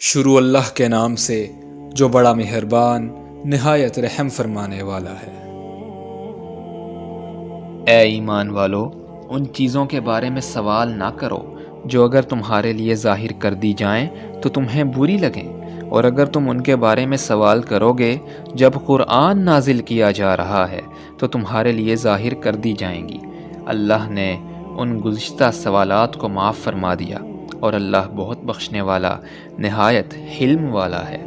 شروع اللہ کے نام سے جو بڑا مہربان نہایت رحم فرمانے والا ہے۔ اے ایمان والو، ان چیزوں کے بارے میں سوال نہ کرو جو اگر تمہارے لیے ظاہر کر دی جائیں تو تمہیں بری لگیں، اور اگر تم ان کے بارے میں سوال کرو گے جب قرآن نازل کیا جا رہا ہے تو تمہارے لیے ظاہر کر دی جائیں گی۔ اللہ نے ان گزشتہ سوالات کو معاف فرما دیا، اور اللہ بہت بخشنے والا نہایت حلم والا ہے۔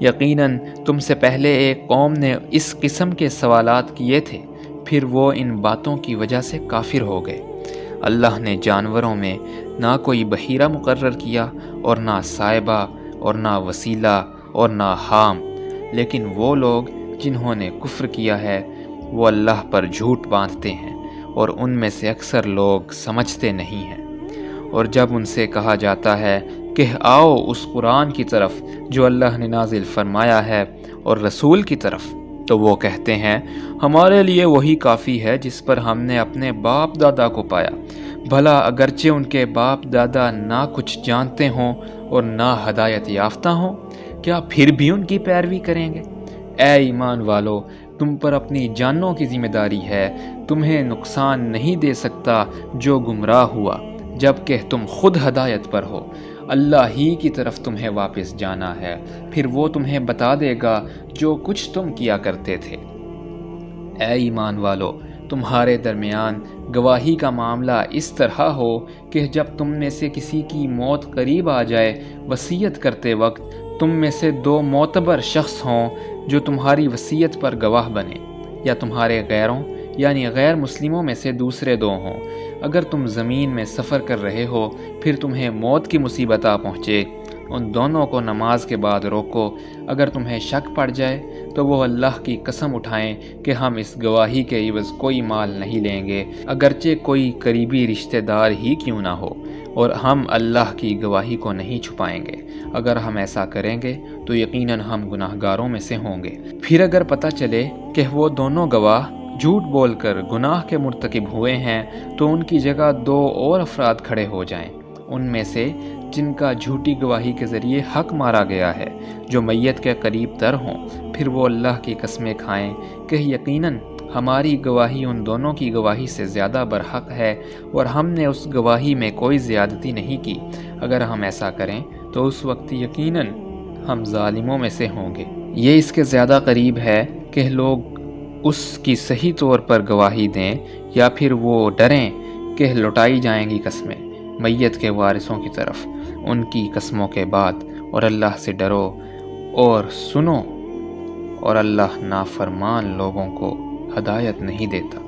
یقیناً تم سے پہلے ایک قوم نے اس قسم کے سوالات کیے تھے، پھر وہ ان باتوں کی وجہ سے کافر ہو گئے۔ اللہ نے جانوروں میں نہ کوئی بحیرہ مقرر کیا، اور نہ سائبہ، اور نہ وسیلہ، اور نہ حام، لیکن وہ لوگ جنہوں نے کفر کیا ہے وہ اللہ پر جھوٹ باندھتے ہیں، اور ان میں سے اکثر لوگ سمجھتے نہیں ہیں۔ اور جب ان سے کہا جاتا ہے کہ آؤ اس قرآن کی طرف جو اللہ نے نازل فرمایا ہے اور رسول کی طرف، تو وہ کہتے ہیں ہمارے لیے وہی کافی ہے جس پر ہم نے اپنے باپ دادا کو پایا، بھلا اگرچہ ان کے باپ دادا نہ کچھ جانتے ہوں اور نہ ہدایت یافتہ ہوں، کیا پھر بھی ان کی پیروی کریں گے؟ اے ایمان والو، تم پر اپنی جانوں کی ذمہ داری ہے، تمہیں نقصان نہیں دے سکتا جو گمراہ ہوا جبکہ تم خود ہدایت پر ہو۔ اللہ ہی کی طرف تمہیں واپس جانا ہے، پھر وہ تمہیں بتا دے گا جو کچھ تم کیا کرتے تھے۔ اے ایمان والو، تمہارے درمیان گواہی کا معاملہ اس طرح ہو کہ جب تم میں سے کسی کی موت قریب آ جائے، وصیت کرتے وقت تم میں سے دو معتبر شخص ہوں جو تمہاری وصیت پر گواہ بنے، یا تمہارے غیروں یعنی غیر مسلموں میں سے دوسرے دو ہوں۔ اگر تم زمین میں سفر کر رہے ہو، پھر تمہیں موت کی مصیبت آ پہنچے، ان دونوں کو نماز کے بعد روکو۔ اگر تمہیں شک پڑ جائے تو وہ اللہ کی قسم اٹھائیں کہ ہم اس گواہی کے عوض کوئی مال نہیں لیں گے، اگرچہ کوئی قریبی رشتہ دار ہی کیوں نہ ہو، اور ہم اللہ کی گواہی کو نہیں چھپائیں گے۔ اگر ہم ایسا کریں گے تو یقیناً ہم گناہ گاروں میں سے ہوں گے۔ پھر اگر پتہ چلے کہ وہ دونوں گواہ جھوٹ بول کر گناہ کے مرتکب ہوئے ہیں تو ان کی جگہ دو اور افراد کھڑے ہو جائیں، ان میں سے جن کا جھوٹی گواہی کے ذریعے حق مارا گیا ہے، جو میت کے قریب تر ہوں۔ پھر وہ اللہ کی قسمیں کھائیں کہ یقیناً ہماری گواہی ان دونوں کی گواہی سے زیادہ برحق ہے، اور ہم نے اس گواہی میں کوئی زیادتی نہیں کی۔ اگر ہم ایسا کریں تو اس وقت یقیناً ہم ظالموں میں سے ہوں گے۔ یہ اس کے زیادہ قریب ہے کہ لوگ اس کی صحیح طور پر گواہی دیں، یا پھر وہ ڈریں کہ لوٹائی جائیں گی قسمیں میت کے وارثوں کی طرف ان کی قسموں کے بعد۔ اور اللہ سے ڈرو اور سنو، اور اللہ نافرمان لوگوں کو ہدایت نہیں دیتا۔